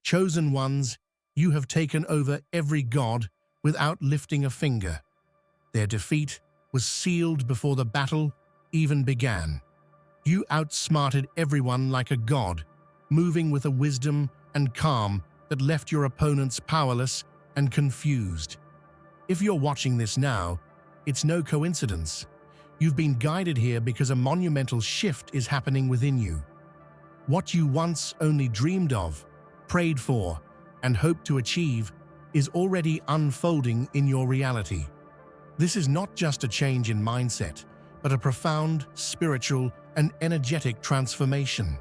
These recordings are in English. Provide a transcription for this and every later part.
Chosen ones, you have taken over every god without lifting a finger. Their defeat was sealed before the battle even began. You outsmarted everyone like a god, moving with a wisdom and calm that left your opponents powerless and confused. If you're watching this now, it's no coincidence. You've been guided here because a monumental shift is happening within you. What you once only dreamed of, prayed for, and hoped to achieve is already unfolding in your reality. This is not just a change in mindset, but a profound spiritual and energetic transformation.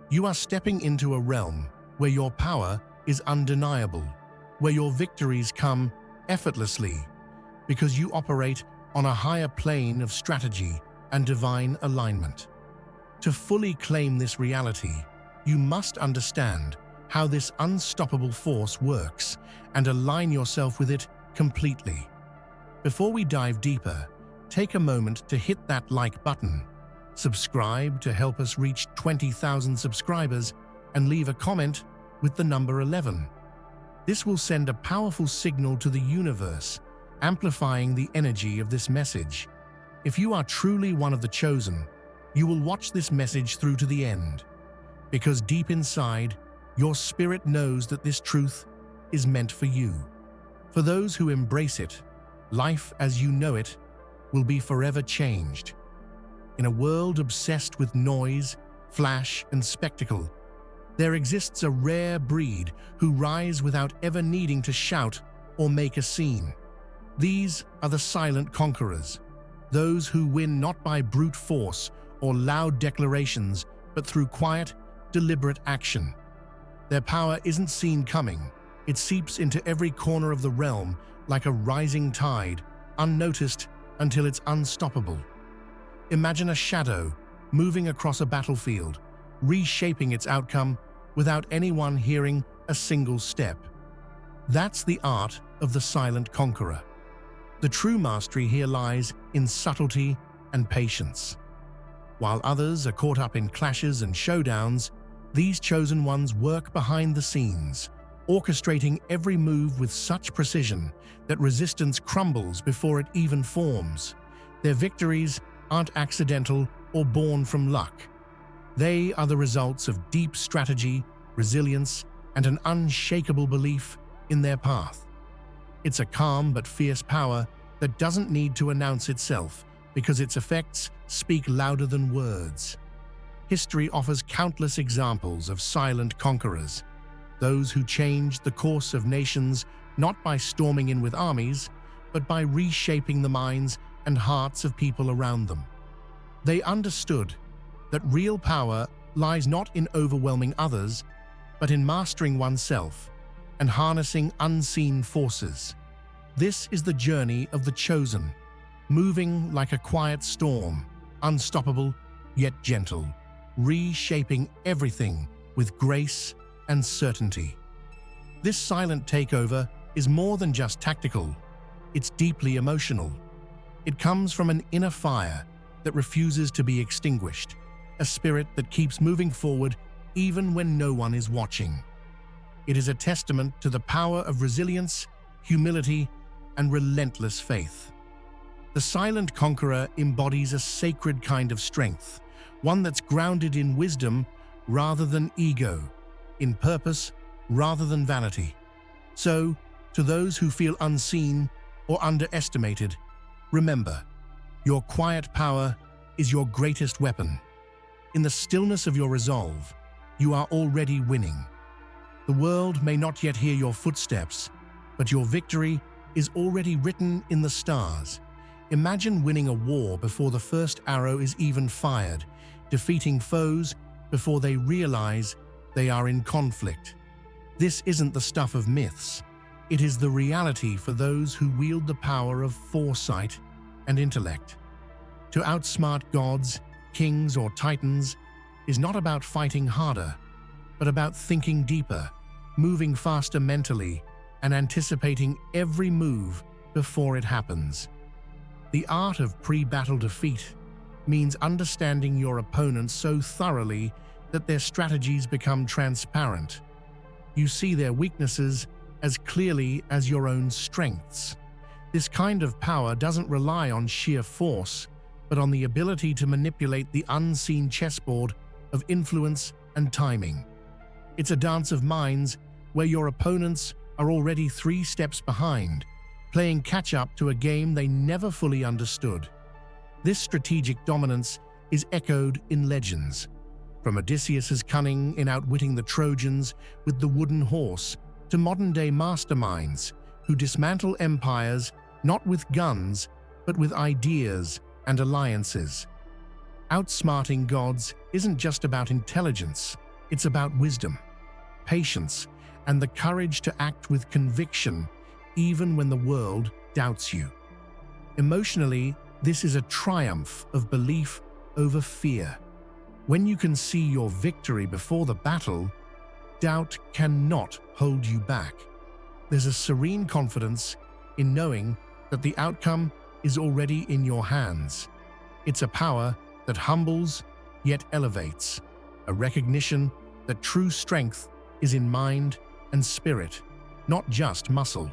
You are stepping into a realm where your power is undeniable, where your victories come effortlessly, because you operate on a higher plane of strategy and divine alignment. To fully claim this reality, you must understand how this unstoppable force works and align yourself with it completely. Before we dive deeper, take a moment to hit that like button, subscribe to help us reach 20,000 subscribers, and leave a comment with the number 11. This will send a powerful signal to the universe, amplifying the energy of this message. If you are truly one of the chosen, you will watch this message through to the end, because deep inside, your spirit knows that this truth is meant for you. For those who embrace it, life as you know it will be forever changed. In a world obsessed with noise, flash, and spectacle, there exists a rare breed who rise without ever needing to shout or make a scene. These are the silent conquerors, those who win not by brute force or loud declarations, but through quiet, deliberate action. Their power isn't seen coming. It seeps into every corner of the realm like a rising tide, unnoticed until it's unstoppable. Imagine a shadow moving across a battlefield, reshaping its outcome without anyone hearing a single step. That's the art of the silent conqueror. The true mastery here lies in subtlety and patience. While others are caught up in clashes and showdowns, these chosen ones work behind the scenes, orchestrating every move with such precision that resistance crumbles before it even forms. Their victories aren't accidental or born from luck. They are the results of deep strategy, resilience, and an unshakable belief in their path. It's a calm but fierce power that doesn't need to announce itself because its effects speak louder than words. History offers countless examples of silent conquerors, those who changed the course of nations not by storming in with armies, but by reshaping the minds and hearts of people around them. They understood that real power lies not in overwhelming others, but in mastering oneself and harnessing unseen forces. This is the journey of the chosen, moving like a quiet storm, unstoppable yet gentle, reshaping everything with grace and certainty. This silent takeover is more than just tactical, it's deeply emotional. It comes from an inner fire that refuses to be extinguished, a spirit that keeps moving forward even when no one is watching. It is a testament to the power of resilience, humility, and relentless faith. The silent conqueror embodies a sacred kind of strength, one that's grounded in wisdom rather than ego, in purpose rather than vanity. So, to those who feel unseen or underestimated, remember, your quiet power is your greatest weapon. In the stillness of your resolve, you are already winning. The world may not yet hear your footsteps, but your victory is already written in the stars. Imagine winning a war before the first arrow is even fired, defeating foes before they realize they are in conflict. This isn't the stuff of myths. It is the reality for those who wield the power of foresight and intellect. To outsmart gods, kings, or titans is not about fighting harder, but about thinking deeper, moving faster mentally, and anticipating every move before it happens. The art of pre-battle defeat means understanding your opponent so thoroughly that their strategies become transparent. You see their weaknesses as clearly as your own strengths. This kind of power doesn't rely on sheer force, but on the ability to manipulate the unseen chessboard of influence and timing. It's a dance of minds where your opponents are already 3 steps behind, playing catch-up to a game they never fully understood. This strategic dominance is echoed in legends, from Odysseus's cunning in outwitting the Trojans with the wooden horse to modern-day masterminds who dismantle empires not with guns, but with ideas and alliances. Outsmarting gods isn't just about intelligence, it's about wisdom, patience, and the courage to act with conviction even when the world doubts you. Emotionally, this is a triumph of belief over fear. When you can see your victory before the battle, doubt cannot hold you back. There's a serene confidence in knowing that the outcome is already in your hands. It's a power that humbles yet elevates, a recognition that true strength is in mind and spirit, not just muscle.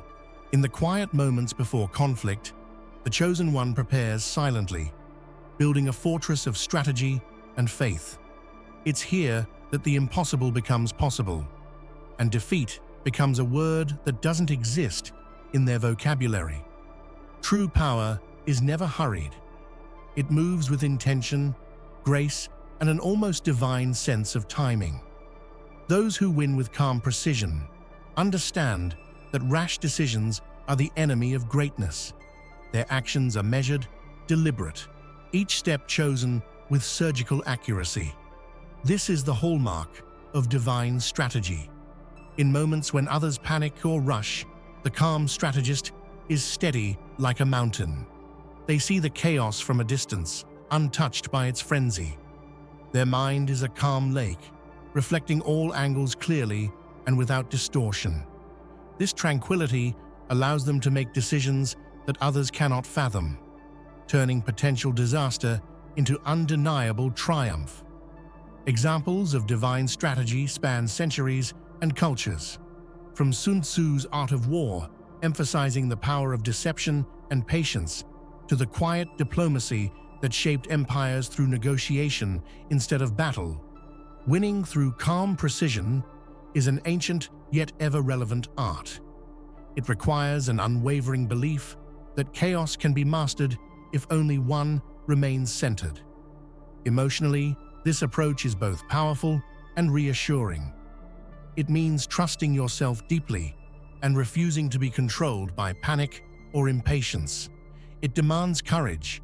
In the quiet moments before conflict, the Chosen One prepares silently, building a fortress of strategy and faith. It's here that the impossible becomes possible, and defeat becomes a word that doesn't exist in their vocabulary. True power is never hurried. It moves with intention, grace, and an almost divine sense of timing. Those who win with calm precision understand that rash decisions are the enemy of greatness. Their actions are measured, deliberate, each step chosen with surgical accuracy. This is the hallmark of divine strategy. In moments when others panic or rush, the calm strategist is steady like a mountain. They see the chaos from a distance, untouched by its frenzy. Their mind is a calm lake, reflecting all angles clearly and without distortion. This tranquility allows them to make decisions that others cannot fathom, turning potential disaster into undeniable triumph. Examples of divine strategy span centuries and cultures, from Sun Tzu's Art of War, emphasizing the power of deception and patience, to the quiet diplomacy that shaped empires through negotiation instead of battle. Winning through calm precision is an ancient yet ever-relevant art. It requires an unwavering belief that chaos can be mastered if only one remains centered. Emotionally, this approach is both powerful and reassuring. It means trusting yourself deeply and refusing to be controlled by panic or impatience. It demands courage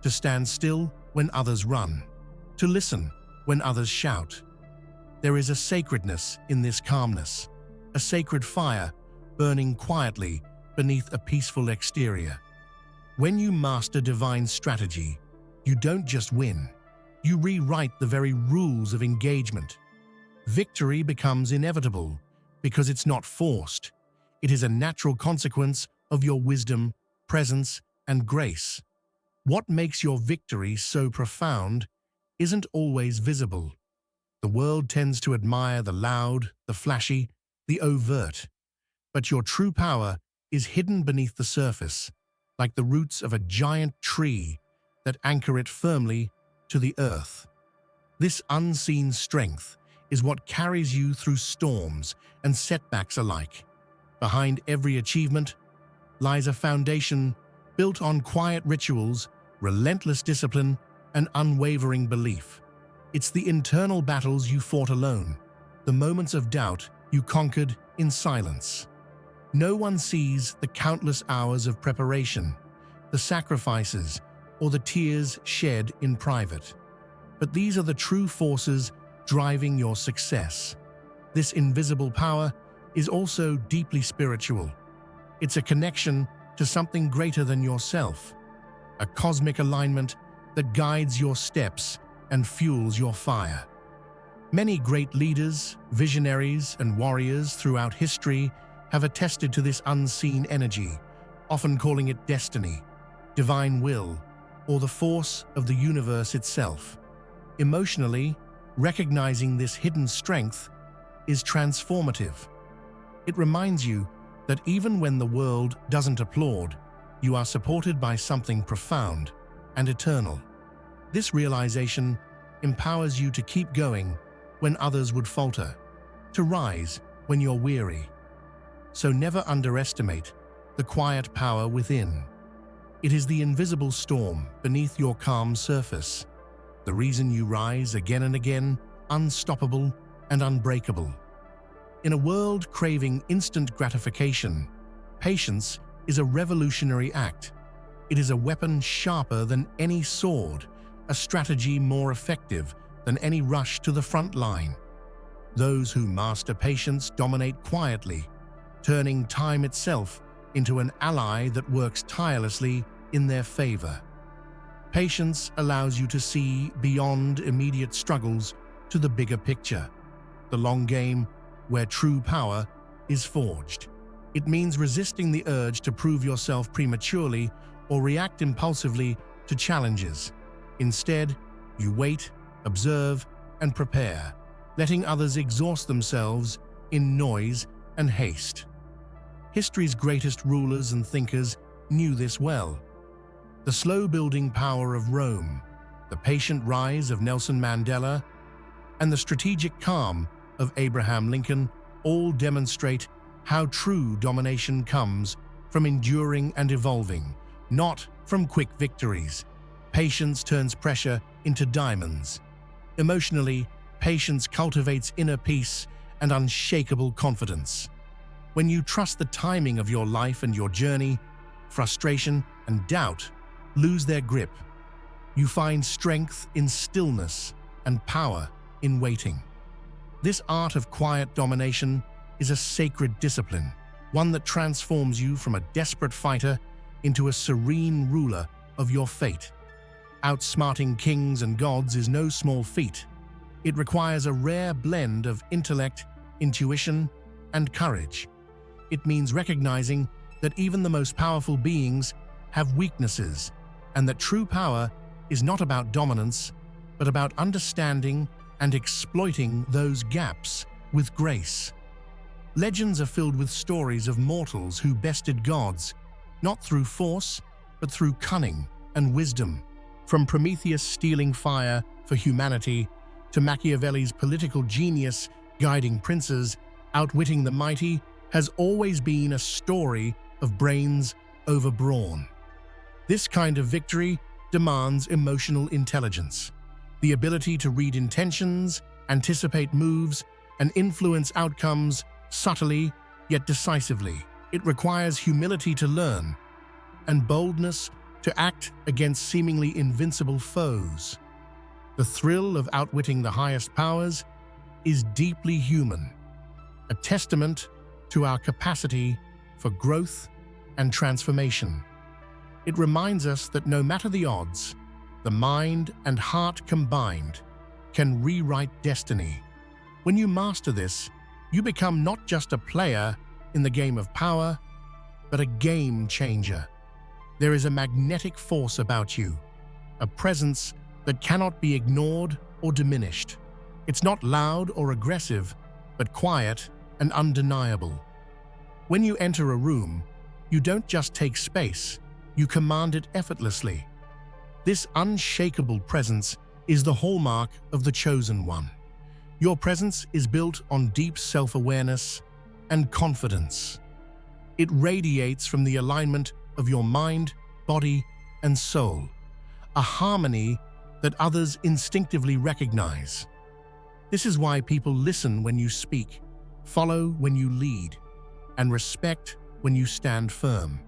to stand still when others run, to listen when others shout. There is a sacredness in this calmness, a sacred fire burning quietly beneath a peaceful exterior. When you master divine strategy, you don't just win, you rewrite the very rules of engagement. Victory becomes inevitable because it's not forced. It is a natural consequence of your wisdom, presence, and grace. What makes your victory so profound isn't always visible. The world tends to admire the loud, the flashy, the overt. But your true power is hidden beneath the surface, like the roots of a giant tree that anchor it firmly to the earth. This unseen strength is what carries you through storms and setbacks alike. Behind every achievement lies a foundation built on quiet rituals, relentless discipline, and unwavering belief. It's the internal battles you fought alone, the moments of doubt you conquered in silence. No one sees the countless hours of preparation, the sacrifices, or the tears shed in private. But these are the true forces driving your success. This invisible power is also deeply spiritual. It's a connection to something greater than yourself, a cosmic alignment that guides your steps and fuels your fire. Many great leaders, visionaries, and warriors throughout history have attested to this unseen energy, often calling it destiny, divine will, or the force of the universe itself. Emotionally, recognizing this hidden strength is transformative. It reminds you that even when the world doesn't applaud, you are supported by something profound and eternal. This realization empowers you to keep going when others would falter, to rise when you're weary. So never underestimate the quiet power within. It is the invisible storm beneath your calm surface, the reason you rise again and again, unstoppable and unbreakable. In a world craving instant gratification, patience is a revolutionary act. It is a weapon sharper than any sword, a strategy more effective than any rush to the front line. Those who master patience dominate quietly, turning time itself into an ally that works tirelessly in their favor. Patience allows you to see beyond immediate struggles to the bigger picture, the long game where true power is forged. It means resisting the urge to prove yourself prematurely or react impulsively to challenges. Instead, you wait, observe, and prepare, letting others exhaust themselves in noise and haste. History's greatest rulers and thinkers knew this well. The slow-building power of Rome, the patient rise of Nelson Mandela, and the strategic calm of Abraham Lincoln all demonstrate how true domination comes from enduring and evolving, not from quick victories. Patience turns pressure into diamonds. Emotionally, patience cultivates inner peace and unshakable confidence. When you trust the timing of your life and your journey, frustration and doubt lose their grip. You find strength in stillness and power in waiting. This art of quiet domination is a sacred discipline, one that transforms you from a desperate fighter into a serene ruler of your fate. Outsmarting kings and gods is no small feat. It requires a rare blend of intellect, intuition, and courage. It means recognizing that even the most powerful beings have weaknesses, and that true power is not about dominance, but about understanding and exploiting those gaps with grace. Legends are filled with stories of mortals who bested gods, not through force, but through cunning and wisdom. From Prometheus stealing fire for humanity to Machiavelli's political genius guiding princes, outwitting the mighty has always been a story of brains over brawn. This kind of victory demands emotional intelligence, the ability to read intentions, anticipate moves, and influence outcomes subtly yet decisively. It requires humility to learn and boldness to act against seemingly invincible foes. The thrill of outwitting the highest powers is deeply human, a testament to our capacity for growth and transformation. It reminds us that no matter the odds, the mind and heart combined can rewrite destiny. When you master this, you become not just a player in the game of power, but a game changer. There is a magnetic force about you, a presence that cannot be ignored or diminished. It's not loud or aggressive, but quiet and undeniable. When you enter a room, you don't just take space, you command it effortlessly. This unshakable presence is the hallmark of the chosen one. Your presence is built on deep self-awareness and confidence. It radiates from the alignment of your mind, body, and soul, a harmony that others instinctively recognize. This is why people listen when you speak, follow when you lead, and respect when you stand firm.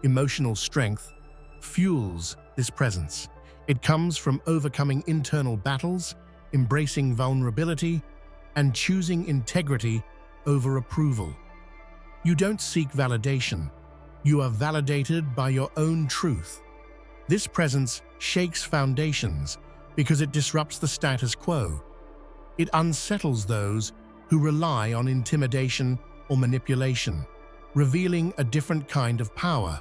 Emotional strength fuels this presence. It comes from overcoming internal battles, embracing vulnerability, and choosing integrity over approval. You don't seek validation. You are validated by your own truth. This presence shakes foundations because it disrupts the status quo. It unsettles those who rely on intimidation or manipulation, revealing a different kind of power,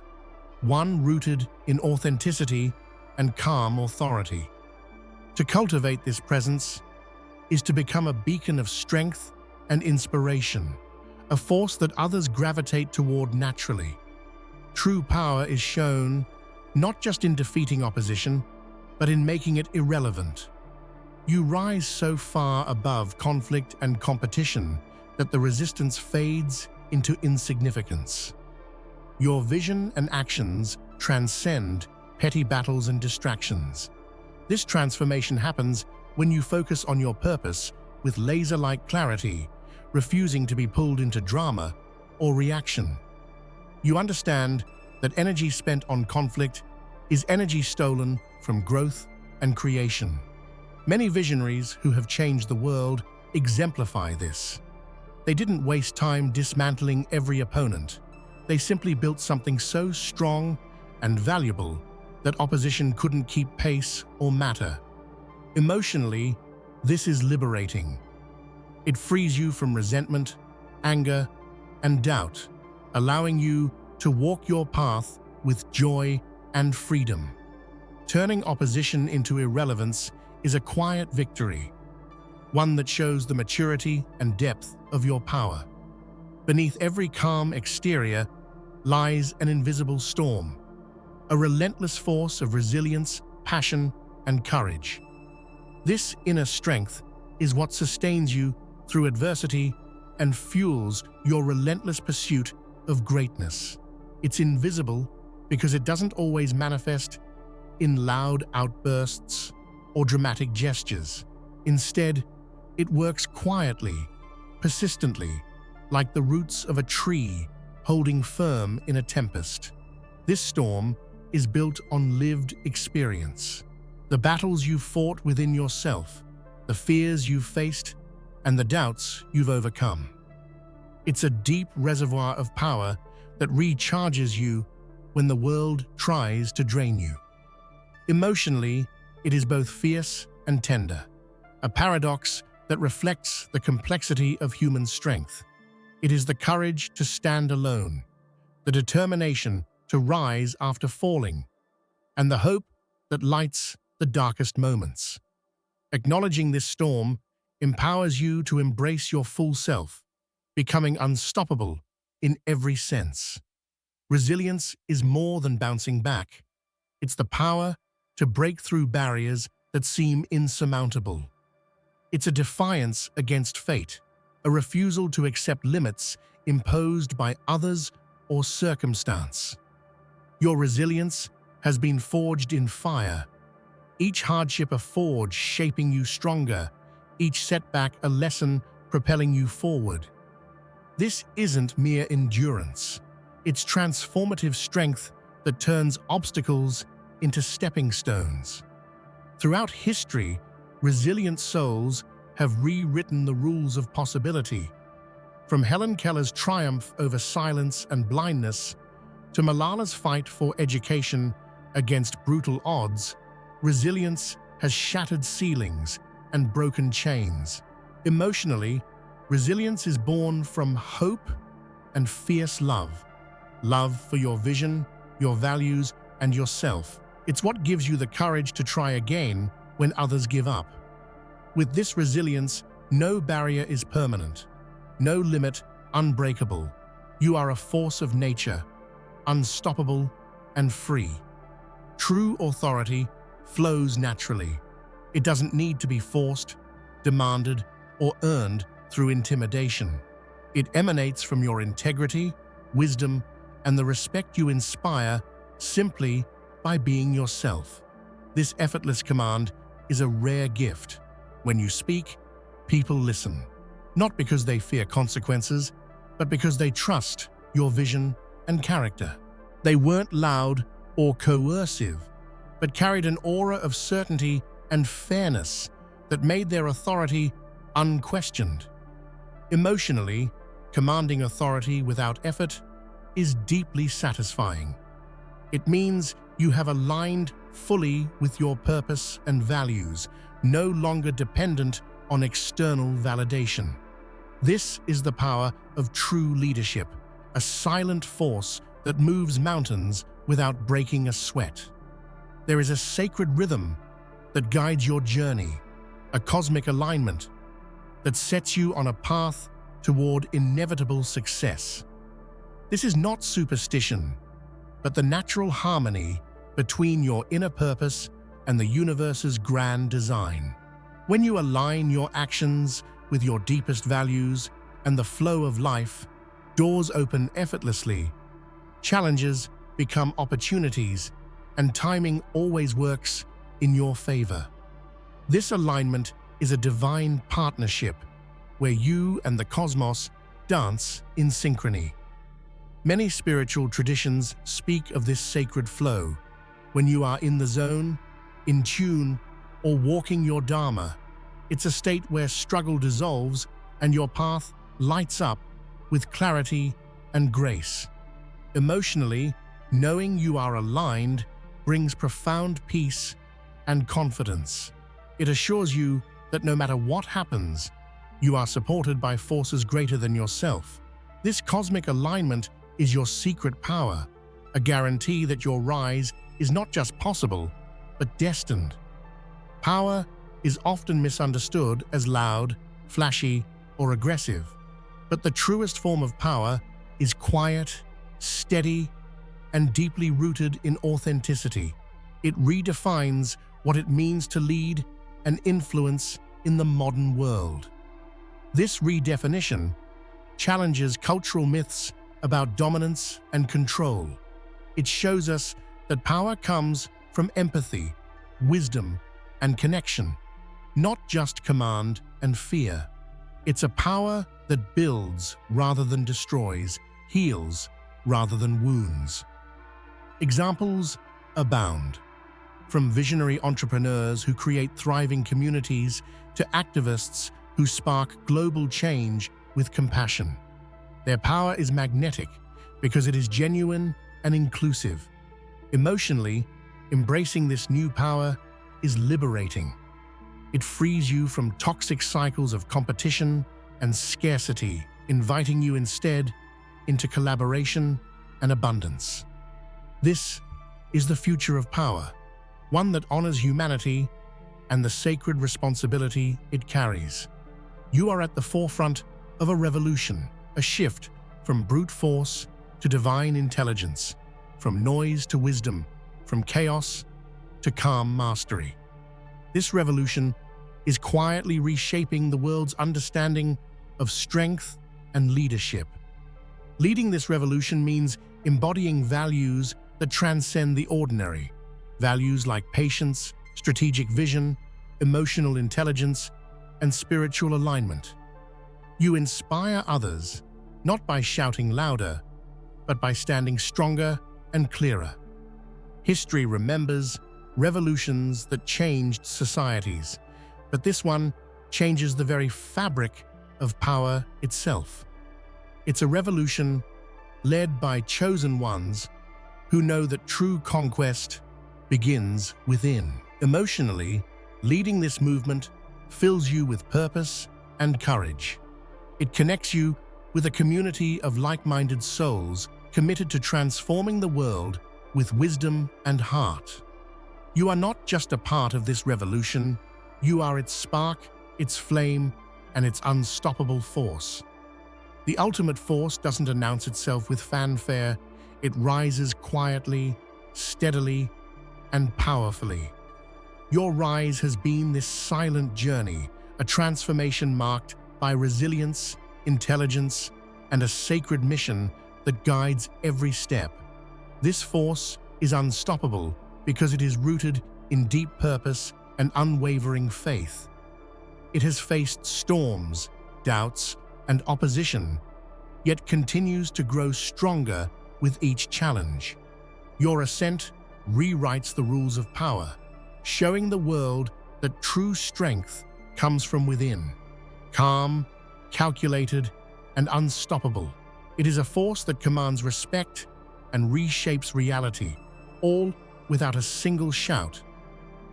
one rooted in authenticity and calm authority. To cultivate this presence is to become a beacon of strength and inspiration, a force that others gravitate toward naturally. True power is shown not just in defeating opposition, but in making it irrelevant. You rise so far above conflict and competition that the resistance fades into insignificance. Your vision and actions transcend petty battles and distractions. This transformation happens when you focus on your purpose with laser-like clarity, refusing to be pulled into drama or reaction. You understand that energy spent on conflict is energy stolen from growth and creation. Many visionaries who have changed the world exemplify this. They didn't waste time dismantling every opponent. They simply built something so strong and valuable that opposition couldn't keep pace or matter. Emotionally, this is liberating. It frees you from resentment, anger, and doubt, allowing you to walk your path with joy and freedom. Turning opposition into irrelevance is a quiet victory, one that shows the maturity and depth of your power. Beneath every calm exterior lies an invisible storm, a relentless force of resilience, passion, and courage. This inner strength is what sustains you through adversity and fuels your relentless pursuit of greatness. It's invisible because it doesn't always manifest in loud outbursts or dramatic gestures. Instead, it works quietly, persistently, like the roots of a tree holding firm in a tempest. This storm is built on lived experience. The battles you've fought within yourself, the fears you've faced, and the doubts you've overcome. It's a deep reservoir of power that recharges you when the world tries to drain you. Emotionally, it is both fierce and tender, a paradox that reflects the complexity of human strength. It is the courage to stand alone, the determination to rise after falling, and the hope that lights the darkest moments. Acknowledging this storm empowers you to embrace your full self, becoming unstoppable in every sense. Resilience is more than bouncing back. It's the power to break through barriers that seem insurmountable. It's a defiance against fate, a refusal to accept limits imposed by others or circumstance. Your resilience has been forged in fire, each hardship a forge shaping you stronger, each setback a lesson propelling you forward. This isn't mere endurance. It's transformative strength that turns obstacles into stepping stones. Throughout history, resilient souls have rewritten the rules of possibility. From Helen Keller's triumph over silence and blindness to Malala's fight for education against brutal odds, resilience has shattered ceilings and broken chains. Emotionally, resilience is born from hope and fierce love. Love for your vision, your values, and yourself. It's what gives you the courage to try again when others give up. With this resilience, no barrier is permanent, no limit unbreakable. You are a force of nature, unstoppable and free. True authority flows naturally. It doesn't need to be forced, demanded, or earned through intimidation. It emanates from your integrity, wisdom, and the respect you inspire simply by being yourself. This effortless command is a rare gift. When you speak, people listen, not because they fear consequences, but because they trust your vision and character. They weren't loud or coercive, but carried an aura of certainty and fairness that made their authority unquestioned. Emotionally, commanding authority without effort is deeply satisfying. It means you have aligned fully with your purpose and values, no longer dependent on external validation. This is the power of true leadership, a silent force that moves mountains without breaking a sweat. There is a sacred rhythm that guides your journey, a cosmic alignment that sets you on a path toward inevitable success. This is not superstition, but the natural harmony between your inner purpose and the universe's grand design. When you align your actions with your deepest values and the flow of life, doors open effortlessly, challenges become opportunities, and timing always works in your favor. This alignment is a divine partnership where you and the cosmos dance in synchrony. Many spiritual traditions speak of this sacred flow when you are in the zone, in tune, or walking your dharma. It's a state where struggle dissolves and your path lights up with clarity and grace. Emotionally, knowing you are aligned brings profound peace and confidence. It assures you that no matter what happens, you are supported by forces greater than yourself. This cosmic alignment is your secret power, a guarantee that your rise is not just possible, but destined. Power is often misunderstood as loud, flashy, or aggressive, but the truest form of power is quiet, steady, and deeply rooted in authenticity. It redefines what it means to lead and influence in the modern world. This redefinition challenges cultural myths about dominance and control. It shows us that power comes from empathy, wisdom, and connection, not just command and fear. It's a power that builds rather than destroys, heals rather than wounds. Examples abound, from visionary entrepreneurs who create thriving communities to activists who spark global change with compassion. Their power is magnetic because it is genuine and inclusive. Emotionally, embracing this new power is liberating. It frees you from toxic cycles of competition and scarcity, inviting you instead into collaboration and abundance. This is the future of power, one that honors humanity and the sacred responsibility it carries. You are at the forefront of a revolution, a shift from brute force to divine intelligence, from noise to wisdom, from chaos to calm mastery. This revolution is quietly reshaping the world's understanding of strength and leadership. Leading this revolution means embodying values that transcend the ordinary, values like patience, strategic vision, emotional intelligence, and spiritual alignment. You inspire others, not by shouting louder, but by standing stronger and clearer. History remembers revolutions that changed societies, but this one changes the very fabric of power itself. It's a revolution led by chosen ones who know that true conquest begins within. Emotionally, leading this movement fills you with purpose and courage. It connects you with a community of like-minded souls committed to transforming the world with wisdom and heart. You are not just a part of this revolution, you are its spark, its flame, and its unstoppable force. The ultimate force doesn't announce itself with fanfare, it rises quietly, steadily, and powerfully. Your rise has been this silent journey, a transformation marked by resilience, intelligence, and a sacred mission that guides every step. This force is unstoppable because it is rooted in deep purpose and unwavering faith. It has faced storms, doubts, and opposition, yet continues to grow stronger with each challenge. Your ascent rewrites the rules of power, showing the world that true strength comes from within. Calm, calculated, and unstoppable, it is a force that commands respect and reshapes reality, all without a single shout.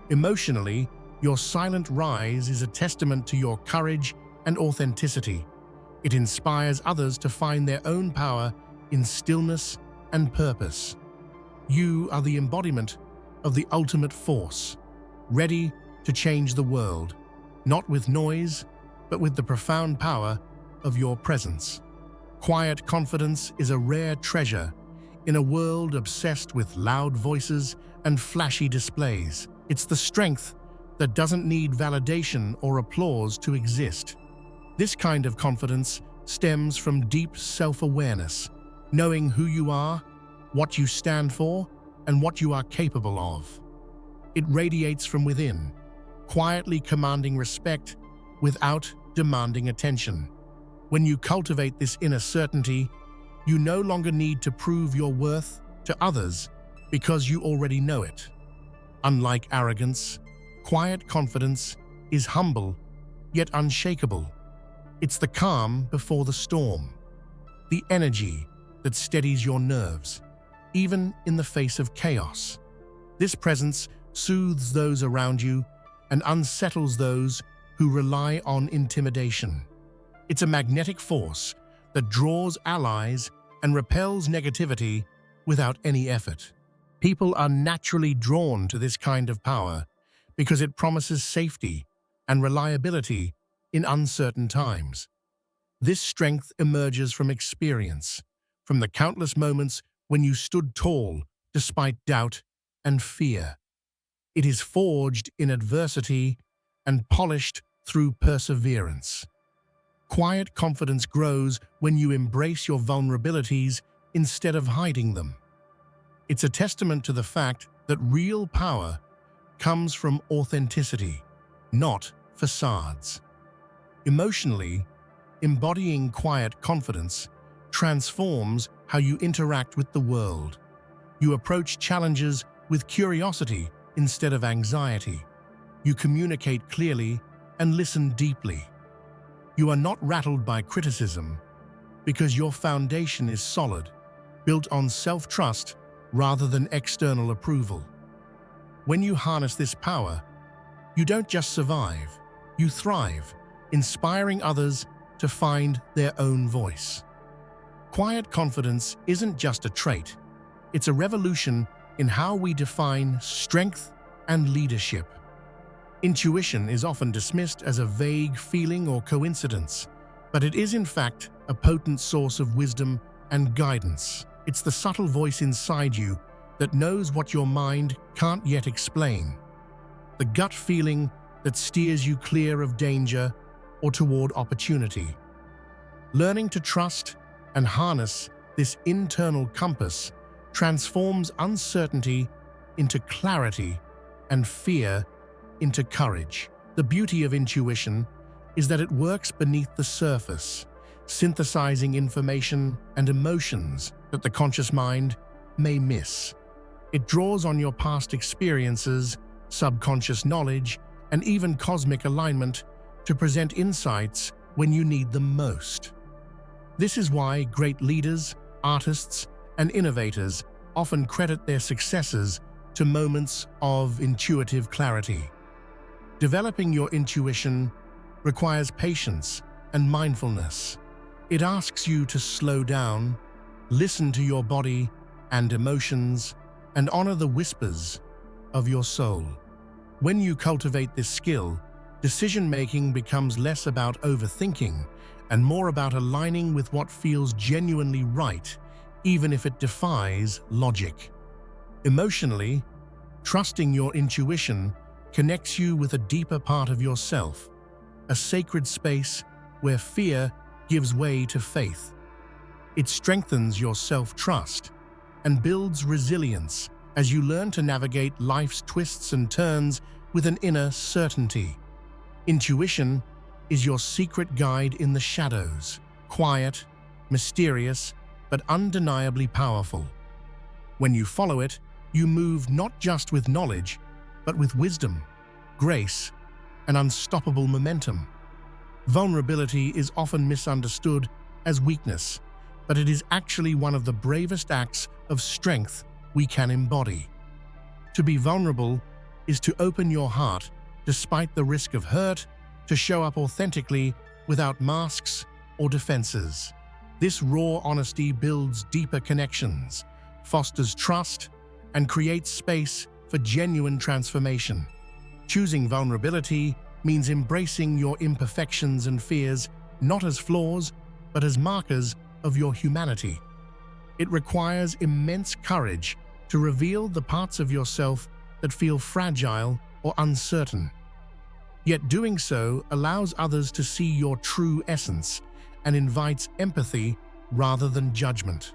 Emotionally, your silent rise is a testament to your courage and authenticity. It inspires others to find their own power in stillness and purpose. You are the embodiment of the ultimate force, ready to change the world, not with noise, but with the profound power of your presence. Quiet confidence is a rare treasure in a world obsessed with loud voices and flashy displays. It's the strength that doesn't need validation or applause to exist. This kind of confidence stems from deep self-awareness, knowing who you are, what you stand for, and what you are capable of. It radiates from within, quietly commanding respect without demanding attention. When you cultivate this inner certainty, you no longer need to prove your worth to others because you already know it. Unlike arrogance, quiet confidence is humble yet unshakable. It's the calm before the storm, the energy that steadies your nerves, even in the face of chaos. This presence soothes those around you and unsettles those who rely on intimidation. It's a magnetic force that draws allies and repels negativity without any effort. People are naturally drawn to this kind of power because it promises safety and reliability in uncertain times. This strength emerges from experience, from the countless moments when you stood tall despite doubt and fear. It is forged in adversity and polished through perseverance. Quiet confidence grows when you embrace your vulnerabilities instead of hiding them. It's a testament to the fact that real power comes from authenticity, not facades. Emotionally, embodying quiet confidence transforms how you interact with the world. You approach challenges with curiosity instead of anxiety. You communicate clearly and listen deeply. You are not rattled by criticism because your foundation is solid, built on self-trust rather than external approval. When you harness this power, you don't just survive, you thrive, inspiring others to find their own voice. Quiet confidence isn't just a trait, it's a revolution in how we define strength and leadership. Intuition is often dismissed as a vague feeling or coincidence, but it is in fact a potent source of wisdom and guidance. It's the subtle voice inside you that knows what your mind can't yet explain. The gut feeling that steers you clear of danger or toward opportunity. Learning to trust and harness this internal compass transforms uncertainty into clarity and fear into courage. The beauty of intuition is that it works beneath the surface, synthesizing information and emotions that the conscious mind may miss. It draws on your past experiences, subconscious knowledge, and even cosmic alignment to present insights when you need them most. This is why great leaders, artists, and innovators often credit their successes to moments of intuitive clarity. Developing your intuition requires patience and mindfulness. It asks you to slow down, listen to your body and emotions, and honor the whispers of your soul. When you cultivate this skill, decision-making becomes less about overthinking and more about aligning with what feels genuinely right, even if it defies logic. Emotionally, trusting your intuition connects you with a deeper part of yourself, a sacred space where fear gives way to faith. It strengthens your self-trust and builds resilience as you learn to navigate life's twists and turns with an inner certainty. Intuition is your secret guide in the shadows, quiet, mysterious, but undeniably powerful. When you follow it, you move not just with knowledge, but with wisdom, grace, and unstoppable momentum. Vulnerability is often misunderstood as weakness, but it is actually one of the bravest acts of strength we can embody. To be vulnerable is to open your heart despite the risk of hurt, to show up authentically without masks or defenses. This raw honesty builds deeper connections, fosters trust, and creates space for genuine transformation. Choosing vulnerability means embracing your imperfections and fears not as flaws, but as markers of your humanity. It requires immense courage to reveal the parts of yourself that feel fragile or uncertain. Yet doing so allows others to see your true essence and invites empathy rather than judgment.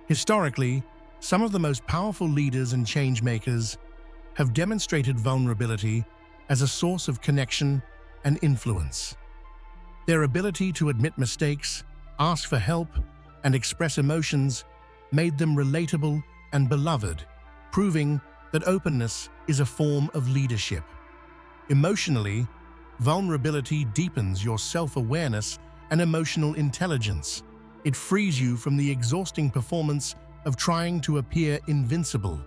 Historically, some of the most powerful leaders and change-makers have demonstrated vulnerability as a source of connection and influence. Their ability to admit mistakes, ask for help, and express emotions made them relatable and beloved, proving that openness is a form of leadership. Emotionally, vulnerability deepens your self-awareness and emotional intelligence. It frees you from the exhausting performance of trying to appear invincible.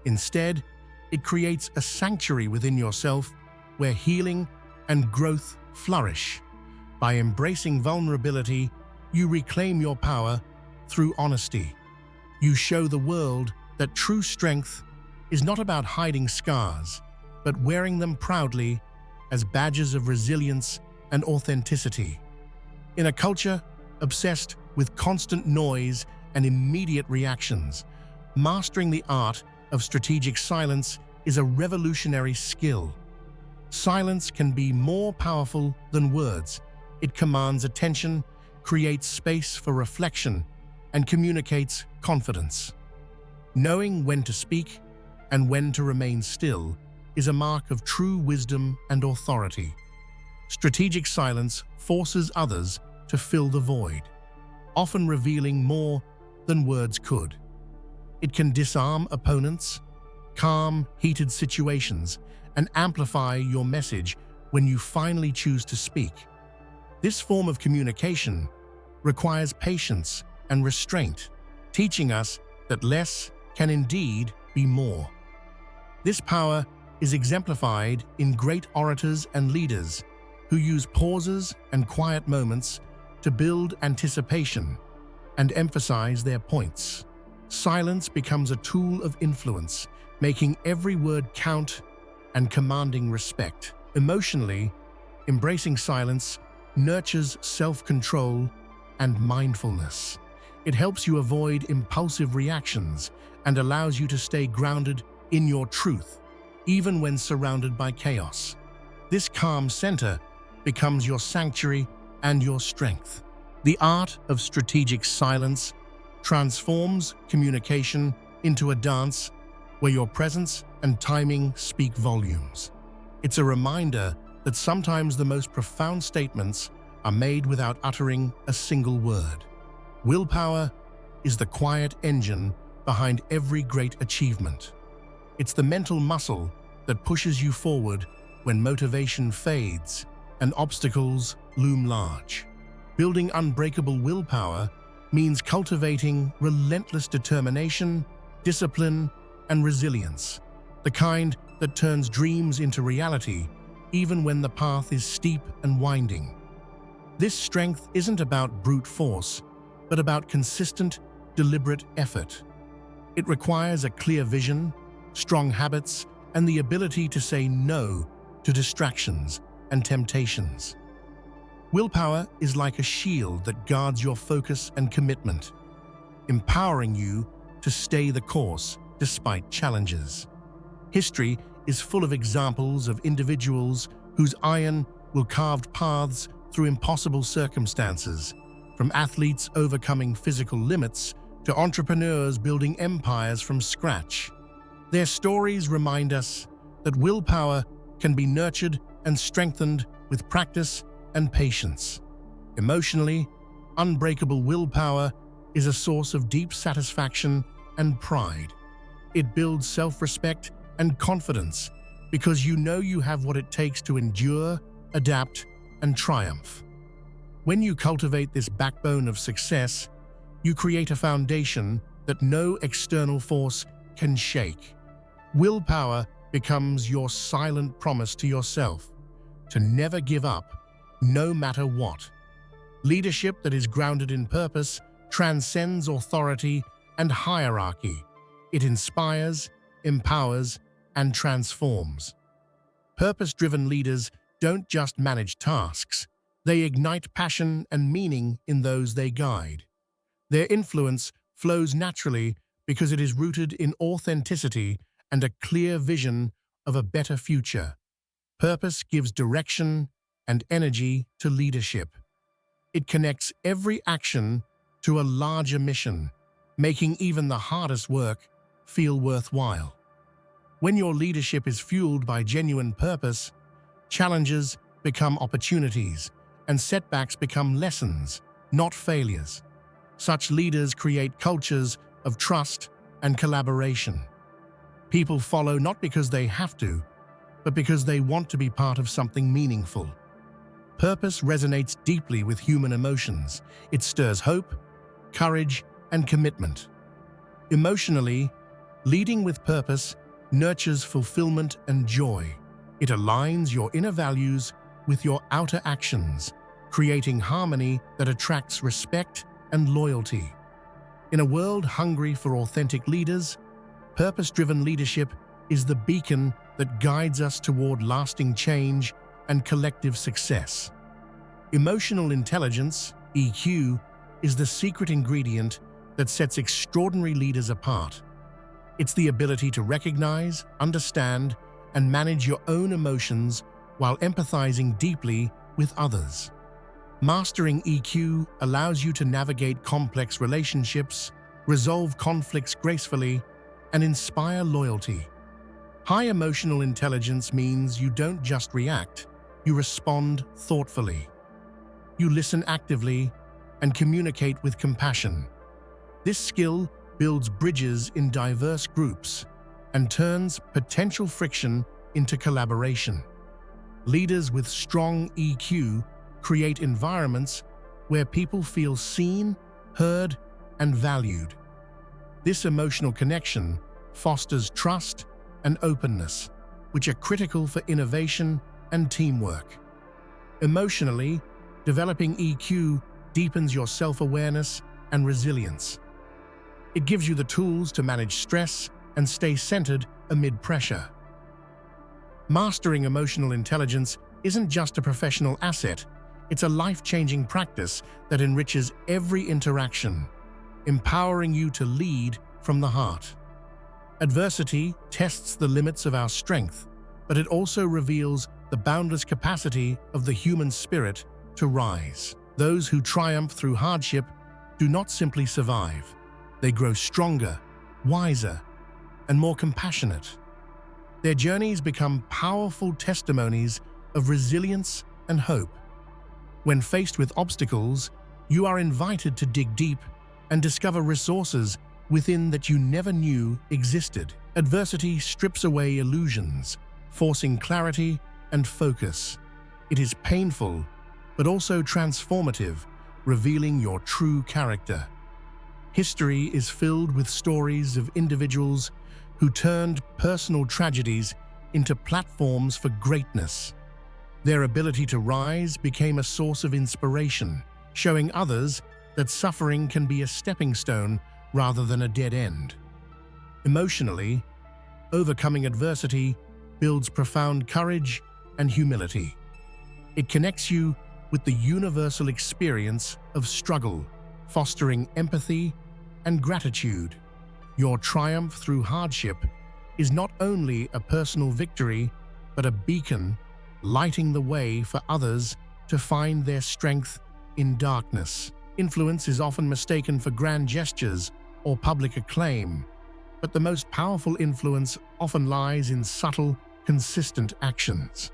Instead, it creates a sanctuary within yourself where healing and growth flourish. By embracing vulnerability, you reclaim your power through honesty. You show the world that true strength is not about hiding scars, but wearing them proudly as badges of resilience and authenticity. In a culture obsessed with constant noise and immediate reactions, mastering the art of strategic silence is a revolutionary skill. Silence can be more powerful than words. It commands attention, creates space for reflection, and communicates confidence. Knowing when to speak and when to remain still is a mark of true wisdom and authority. Strategic silence forces others to fill the void, often revealing more than words could. It can disarm opponents, calm heated situations, and amplify your message when you finally choose to speak. This form of communication requires patience and restraint, teaching us that less can indeed be more. This power is exemplified in great orators and leaders who use pauses and quiet moments to build anticipation and emphasize their points. Silence becomes a tool of influence, making every word count and commanding respect. Emotionally, embracing silence nurtures self-control and mindfulness. It helps you avoid impulsive reactions and allows you to stay grounded in your truth, even when surrounded by chaos. This calm center becomes your sanctuary and your strength. The art of strategic silence transforms communication into a dance where your presence and timing speak volumes. It's a reminder that sometimes the most profound statements are made without uttering a single word. Willpower is the quiet engine behind every great achievement. It's the mental muscle that pushes you forward when motivation fades and obstacles loom large. Building unbreakable willpower means cultivating relentless determination, discipline, and resilience, the kind that turns dreams into reality even when the path is steep and winding. This strength isn't about brute force, but about consistent, deliberate effort. It requires a clear vision, strong habits, and the ability to say no to distractions and temptations. Willpower is like a shield that guards your focus and commitment, empowering you to stay the course despite challenges. History is full of examples of individuals whose iron will carve paths through impossible circumstances, from athletes overcoming physical limits to entrepreneurs building empires from scratch. Their stories remind us that willpower can be nurtured and strengthened with practice and patience. Emotionally, unbreakable willpower is a source of deep satisfaction and pride. It builds self-respect and confidence because you know you have what it takes to endure, adapt, and triumph. When you cultivate this backbone of success, you create a foundation that no external force can shake. Willpower becomes your silent promise to yourself to never give up, no matter what. Leadership that is grounded in purpose transcends authority and hierarchy. It inspires, empowers, and transforms. Purpose-driven leaders don't just manage tasks, They ignite passion and meaning in those they guide. Their influence flows naturally because it is rooted in authenticity and a clear vision of a better future. Purpose gives direction and energy to leadership. It connects every action to a larger mission, making even the hardest work feel worthwhile. When your leadership is fueled by genuine purpose, challenges become opportunities and setbacks become lessons, not failures. Such leaders create cultures of trust and collaboration. People follow not because they have to, but because they want to be part of something meaningful. Purpose resonates deeply with human emotions. It stirs hope, courage, and commitment. Emotionally, leading with purpose nurtures fulfillment and joy. It aligns your inner values with your outer actions, creating harmony that attracts respect and loyalty. In a world hungry for authentic leaders, purpose-driven leadership is the beacon that guides us toward lasting change and collective success. Emotional intelligence, EQ, is the secret ingredient that sets extraordinary leaders apart. It's the ability to recognize, understand, and manage your own emotions while empathizing deeply with others. Mastering EQ allows you to navigate complex relationships, resolve conflicts gracefully, and inspire loyalty. High emotional intelligence means you don't just react, you respond thoughtfully. You listen actively and communicate with compassion. This skill builds bridges in diverse groups and turns potential friction into collaboration. Leaders with strong EQ create environments where people feel seen, heard, and valued. This emotional connection fosters trust and openness, which are critical for innovation and teamwork. Emotionally, developing EQ deepens your self-awareness and resilience. It gives you the tools to manage stress and stay centered amid pressure. Mastering emotional intelligence isn't just a professional asset, it's a life-changing practice that enriches every interaction, empowering you to lead from the heart. Adversity tests the limits of our strength, but it also reveals the boundless capacity of the human spirit to rise. Those who triumph through hardship do not simply survive. They grow stronger, wiser, and more compassionate. Their journeys become powerful testimonies of resilience and hope. When faced with obstacles, you are invited to dig deep and discover resources within that you never knew existed. Adversity strips away illusions, forcing clarity and focus. It is painful, but also transformative, revealing your true character. History is filled with stories of individuals who turned personal tragedies into platforms for greatness. Their ability to rise became a source of inspiration, showing others that suffering can be a stepping stone rather than a dead end. Emotionally, overcoming adversity builds profound courage and humility. It connects you with the universal experience of struggle, fostering empathy and gratitude. Your triumph through hardship is not only a personal victory, but a beacon lighting the way for others to find their strength in darkness. Influence is often mistaken for grand gestures or public acclaim, but the most powerful influence often lies in subtle, consistent actions.